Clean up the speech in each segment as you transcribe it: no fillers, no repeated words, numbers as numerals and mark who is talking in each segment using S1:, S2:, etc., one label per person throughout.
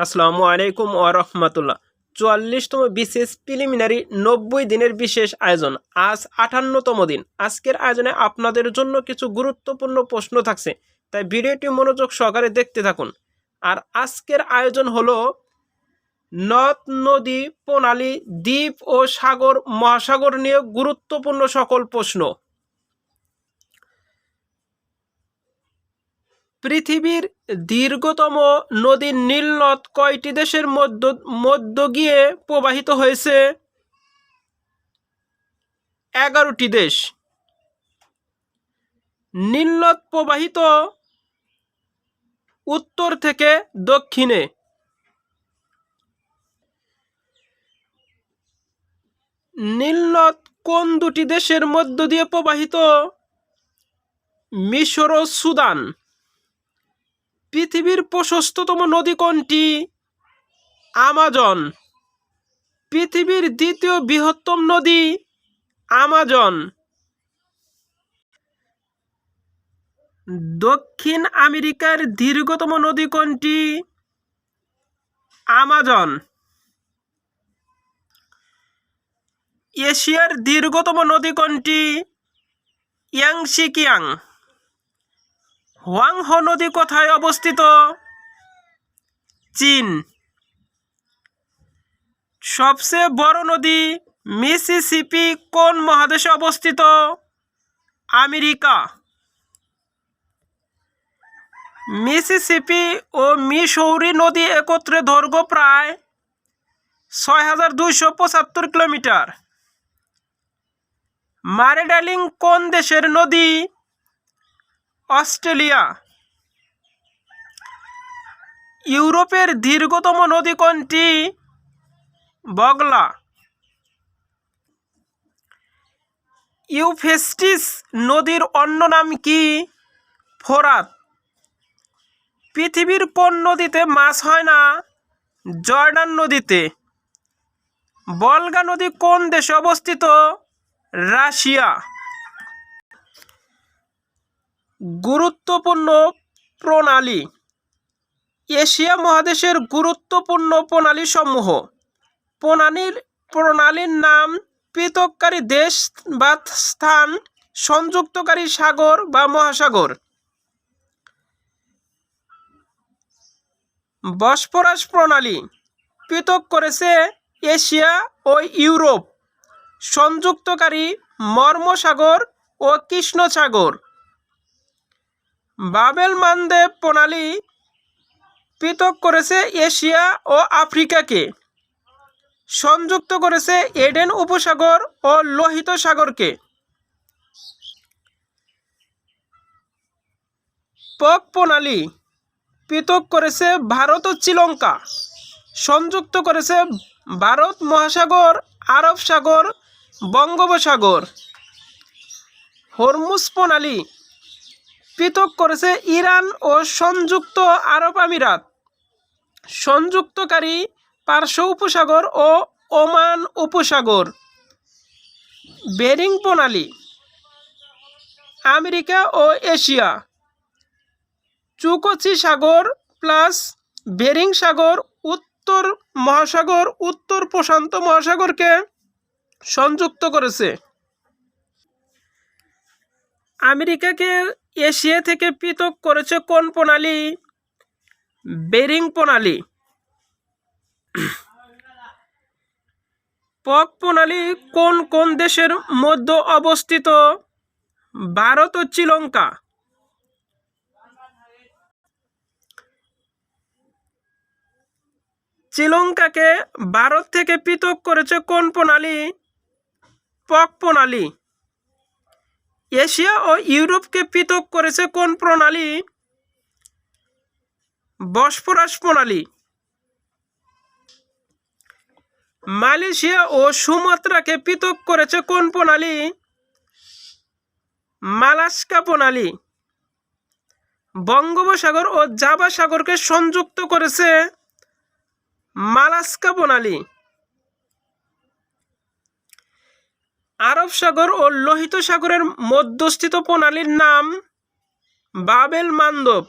S1: আসসালামু আলাইকুম ওয়া রাহমাতুল্লাহ। ৪৪তম বিসিএস প্রিলিমিনারি ৯০ দিনের বিশেষ আয়োজন, আজ ৫৮তম দিন। আজকের আয়োজনে আপনাদের জন্য কিছু গুরুত্বপূর্ণ প্রশ্ন থাকছে, তাই ভিডিওটি মনোযোগ সহকারে দেখতে থাকুন। আর আজকের আয়োজন হলো নদ নদী প্রণালী, দ্বীপ ও সাগর মহাসাগর নিয়ে গুরুত্বপূর্ণ সকল প্রশ্ন। পৃথিবীর দীর্ঘতম নদী নীলনদ কয়টি দেশের মধ্য গিয়ে প্রবাহিত হয়েছে? ১১টি দেশ। নীলনদ প্রবাহিত উত্তর থেকে দক্ষিণে। নীলনদ কোন দুটি দেশের মধ্য দিয়ে প্রবাহিত? মিশর ও সুদান। পৃথিবীর প্রশস্ততম নদী কোনটি? আমাজন। পৃথিবীর দ্বিতীয় বৃহত্তম নদী? আমাজন। দক্ষিণ আমেরিকার দীর্ঘতম নদী কোনটি? আমাজন। এশিয়ার দীর্ঘতম নদী কোনটি? ইয়াংশি কিয়াং। হোয়াংহো নদী কোথায় অবস্থিত? চীন। সবচেয়ে বড় নদী মিসিসিপি কোন মহাদেশে অবস্থিত? আমেরিকা। মিসিসিপি ও মিসৌরি নদী একত্রে দৈর্ঘ্য প্রায় ৬,২৭৫ কিলোমিটার। মারেডালিং কোন দেশের নদী? অস্ট্রেলিয়া। ইউরোপের দীর্ঘতম নদী কোনটি? বগলা। ইউফ্রেটিস নদীর অন্য নাম কি? ফোরাত। পৃথিবীর কোন নদীতে মাছ হয় না? জর্ডান নদীতে। ভলগা নদী কোন দেশে অবস্থিত? রাশিয়া। গুরুত্বপূর্ণ প্রণালী। এশিয়া মহাদেশের গুরুত্বপূর্ণ প্রণালী সমূহ। প্রণালীর নাম পৃথককারী দেশ বা স্থান, সংযুক্তকারী সাগর বা মহাসাগর। বসফরাস প্রণালী পৃথক করেছে এশিয়া ও ইউরোপ। সংযুক্তকারী মর্মসাগর ও কৃষ্ণ সাগর। বাবেল মানদেব প্রণালী পৃথক করেছে এশিয়া ও আফ্রিকাকে। সংযুক্ত করেছে এডেন উপসাগর ও লোহিত সাগরকে। পক প্রণালী পৃথক করেছে ভারত ও শ্রীলঙ্কা। সংযুক্ত করেছে ভারত মহাসাগর, আরব সাগর, বঙ্গোপসাগর। হরমুজ প্রণালী পৃথক করেছে ইরান ও সংযুক্ত আরব আমিরাত। সংযুক্তকারী পারস্য উপসাগর ও ওমান উপসাগর। বেরিং প্রণালী আমেরিকা ও এশিয়া। চুকোচি সাগর প্লাস বেরিং সাগর উত্তর মহাসাগর উত্তর প্রশান্ত মহাসাগরকে সংযুক্ত করেছে। আমেরিকাকে এশিয়া থেকে পৃথক করেছে কোন প্রণালী? বেরিং প্রণালী। পক প্রণালী কোন কোন দেশের মধ্যে অবস্থিত? ভারত ও শ্রীলঙ্কা। শ্রীলঙ্কাকে ভারত থেকে পৃথক করেছে কোন প্রণালী? পক প্রণালী। এশিয়া ও ইউরোপকে পৃথক করেছে কোন প্রণালী? বসফরাস প্রণালী। মালয়েশিয়া ও সুমাত্রাকে পৃথক করেছে কোন প্রণালী? মালাক্কা প্রণালী। বঙ্গোপসাগর ও জাভা সাগরকে সংযুক্ত করেছে মালাক্কা প্রণালী। আরব সাগর ও লোহিত সাগরের মধ্যস্থিত প্রণালীর নাম বাবেল মানদেব।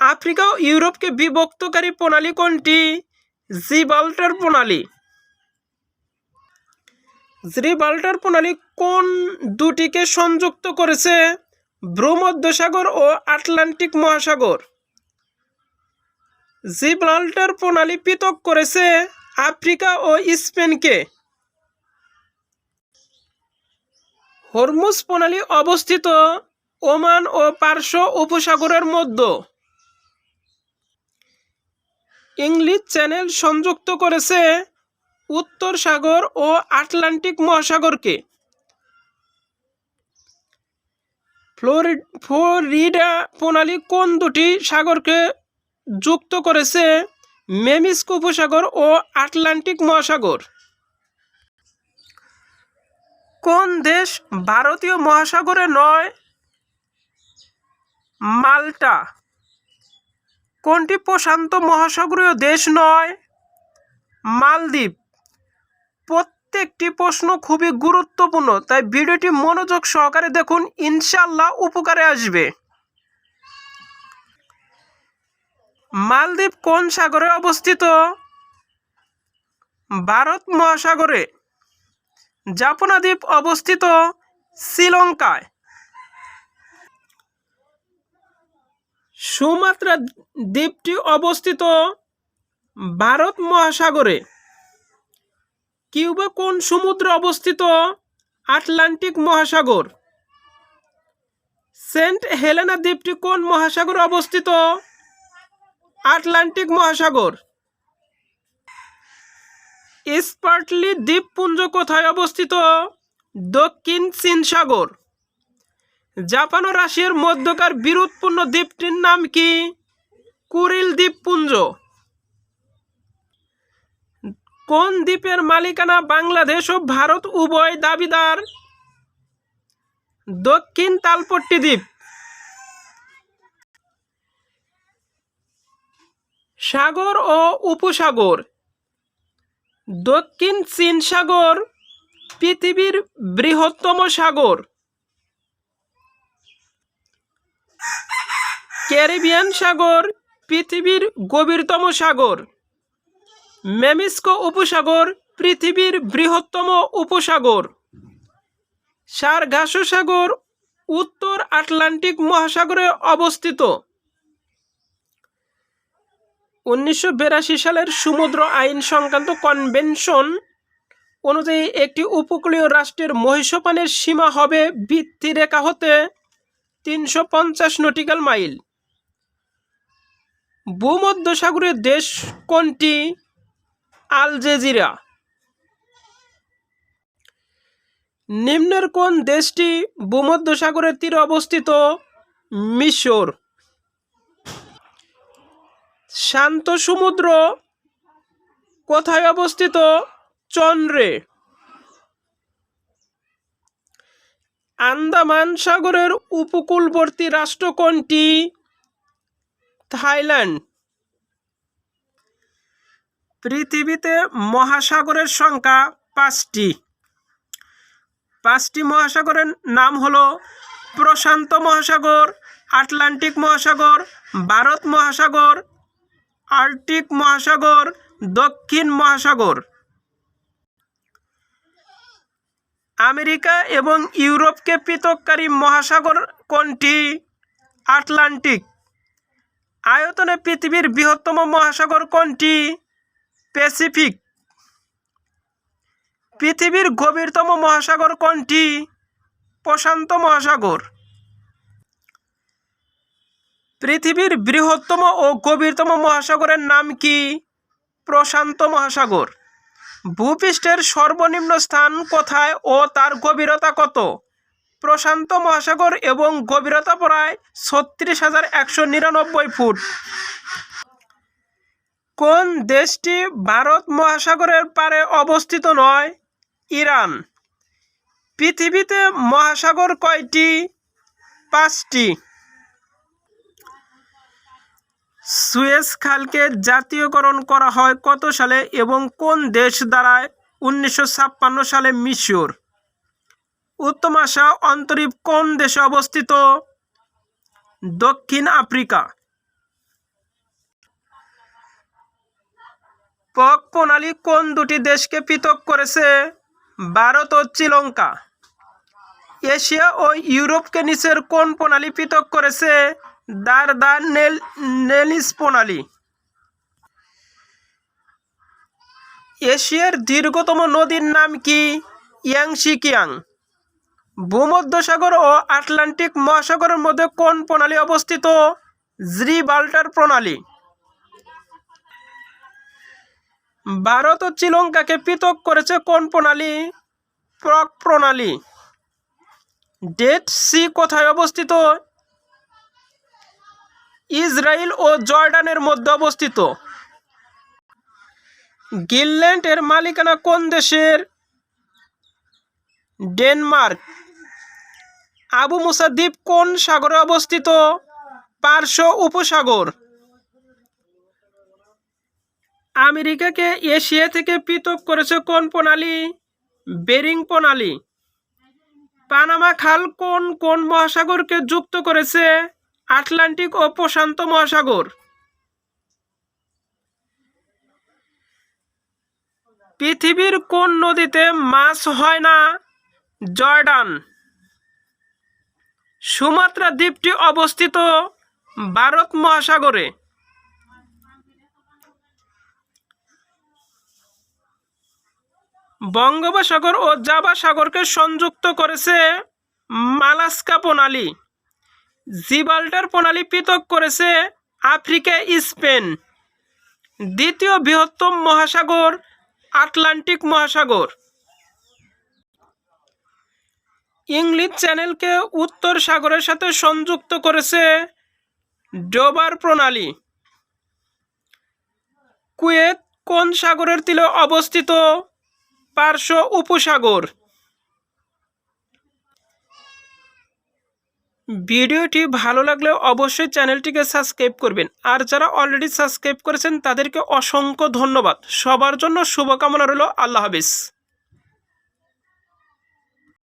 S1: আফ্রিকা ও ইউরোপকে বিভক্তকারী প্রণালী কোনটি? জিব্রাল্টার প্রণালী। জিব্রাল্টার প্রণালী কোন দুটিকে সংযুক্ত করেছে? ভূমধ্যসাগর ও আটলান্টিক মহাসাগর। জিব্রাল্টার প্রণালী পৃথক করেছে আফ্রিকা ও স্পেনকে। হরমুজ প্রণালী অবস্থিত ওমান ও পারস্য উপসাগরের মধ্যে। ইংলিশ চ্যানেল সংযুক্ত করেছে উত্তর সাগর ও আটলান্টিক মহাসাগরকে। ফ্লোরিডা প্রণালী কোন দুটি সাগরকে যুক্ত করেছে? মেমিস্ক উপসাগর ও আটলান্টিক মহাসাগর। কোন দেশ ভারতীয় মহাসাগরে নয়? মাল্টা। কোনটি প্রশান্ত মহাসাগরীয় দেশ নয়? মালদ্বীপ। প্রত্যেকটি প্রশ্ন খুবই গুরুত্বপূর্ণ, তাই ভিডিওটি মনোযোগ সহকারে দেখুন, ইনশাআল্লাহ উপকারে আসবে। মালদ্বীপ কোন সাগরে অবস্থিত? ভারত মহাসাগরে। জাপানা দ্বীপ অবস্থিত শ্রীলঙ্কায়। সুমাত্রা দ্বীপটি অবস্থিত ভারত মহাসাগরে। কিউবা কোন সমুদ্রে অবস্থিত? আটলান্টিক মহাসাগর। সেন্ট হেলেনা দ্বীপটি কোন মহাসাগরে অবস্থিত? আটলান্টিক মহাসাগর। স্পার্টলি দ্বীপপুঞ্জ কোথায় অবস্থিত? দক্ষিণ চীন সাগর। জাপান ও রাশিয়ার মধ্যকার বিরোধপূর্ণ দ্বীপটির নাম কি? কুরিল দ্বীপপুঞ্জ। কোন দ্বীপের মালিকানা বাংলাদেশ ও ভারত উভয় দাবিদার? দক্ষিণ তালপট্টি দ্বীপ। সাগর ও উপসাগর। দক্ষিণ চীন সাগর পৃথিবীর বৃহত্তম সাগর। ক্যারিবিয়ান সাগর পৃথিবীর গভীরতম সাগর। মেমিস্ক উপসাগর পৃথিবীর বৃহত্তম উপসাগর। সারগাসো সাগর উত্তর আটলান্টিক মহাসাগরে অবস্থিত। 1982 সালের সমুদ্র আইন সংক্রান্ত কনভেনশন অনুযায়ী একটি উপকূলীয় রাষ্ট্রের মহীসোপানের সীমা হবে ভিত্তিরেখা হতে 350 নটিক্যাল মাইল। ভূমধ্যসাগরীয় দেশ কোনটি? আলজেজিরা। নিম্নের কোন দেশটি ভূমধ্যসাগরের তীরে অবস্থিত? মিশর। শান্ত সমুদ্র কোথায় অবস্থিত? চন্দ্রে। আন্দামান সাগরের উপকূলবর্তী রাষ্ট্র কোনটি? থাইল্যান্ড। পৃথিবীতে মহাসাগরের সংখ্যা 5টি। 5টি মহাসাগরের নাম হলো প্রশান্ত মহাসাগর, আটলান্টিক মহাসাগর, ভারত মহাসাগর, আর্কটিক মহাসাগর, দক্ষিণ মহাসাগর। আমেরিকা এবং ইউরোপকে পৃথককারী মহাসাগর কোনটি? আটলান্টিক। আয়তনে পৃথিবীর বৃহত্তম মহাসাগর কোনটি? প্যাসিফিক। পৃথিবীর গভীরতম মহাসাগর কোনটি? প্রশান্ত মহাসাগর। পৃথিবীর বৃহত্তম ও গভীরতম মহাসাগরের নাম কি? প্রশান্ত মহাসাগর। ভূপৃষ্ঠের সর্বনিম্ন স্থান কোথায় ও তার গভীরতা কত? প্রশান্ত মহাসাগর এবং গভীরতা প্রায় 36,199 ফুট। কোন দেশটি ভারত মহাসাগরের পারে অবস্থিত নয়? ইরান। পৃথিবীতে মহাসাগর কয়টি? 5টি। সুয়েজ খালকে জাতীয়করণ করা হয় কত সালে এবং কোন দেশ দ্বারা? 1956 সালে মিশর। উত্তর আশা অন্তরীপ কোন দেশে অবস্থিত? দক্ষিণ আফ্রিকা। পক প্রণালী কোন দুটি দেশকে পৃথক করেছে? ভারত ও শ্রীলঙ্কা। এশিয়া ও ইউরোপকে নিচের কোন প্রণালী পৃথক করেছে? দারদানেলিস প্রণালী। এশিয়ার দীর্ঘতম নদীর নাম কি? ইয়াংশি কিয়াং। ভূমধ্যসাগর ও আটলান্টিক মহাসাগরের মধ্যে কোন প্রণালী অবস্থিত? জিব্রাল্টার প্রণালী। ভারত ও শ্রীলঙ্কাকে পৃথক করেছে কোন প্রণালী? পক প্রণালী। ডেড সি কোথায় অবস্থিত? ইসরায়েল ও জর্ডানের মধ্যে অবস্থিত। গ্রিনল্যান্ড এর মালিকানা কোন দেশের? ডেনমার্ক। আবু মুসা দ্বীপ কোন সাগরে অবস্থিত? পার্শ্ব উপসাগর। আমেরিকাকে এশিয়া থেকে পৃথক করেছে কোন প্রণালী? বেরিং প্রণালী। পানামা খাল কোন কোন মহাসাগরকে যুক্ত করেছে? আটলান্টিক ও প্রশান্ত মহাসাগর। পৃথিবীর কোন নদীতে মাছ হয় না? জর্ডান। সুমাত্রা দ্বীপটি অবস্থিত ভারত মহাসাগরে। বঙ্গোপসাগর ও জাভা সাগরকে সংযুক্ত করেছে মালাক্কা প্রণালী। জিব্রাল্টার প্রণালী পৃথক করেছে আফ্রিকা স্পেন। দ্বিতীয় বৃহত্তম মহাসাগর আটলান্টিক মহাসাগর। ইংলিশ চ্যানেলকে উত্তর সাগরের সাথে সংযুক্ত করেছে ডোবার প্রণালী। কুয়েত কোন সাগরের তীরে অবস্থিত? পার্শ্ব উপসাগর। ভিডিওটি ভালো লাগলে অবশ্যই চ্যানেলটিকে সাবস্ক্রাইব করবেন, আর যারা অলরেডি সাবস্ক্রাইব করেছেন তাদেরকে অসংখ্য ধন্যবাদ। সবার জন্য শুভকামনা রইল। আল্লাহ হাফেজ।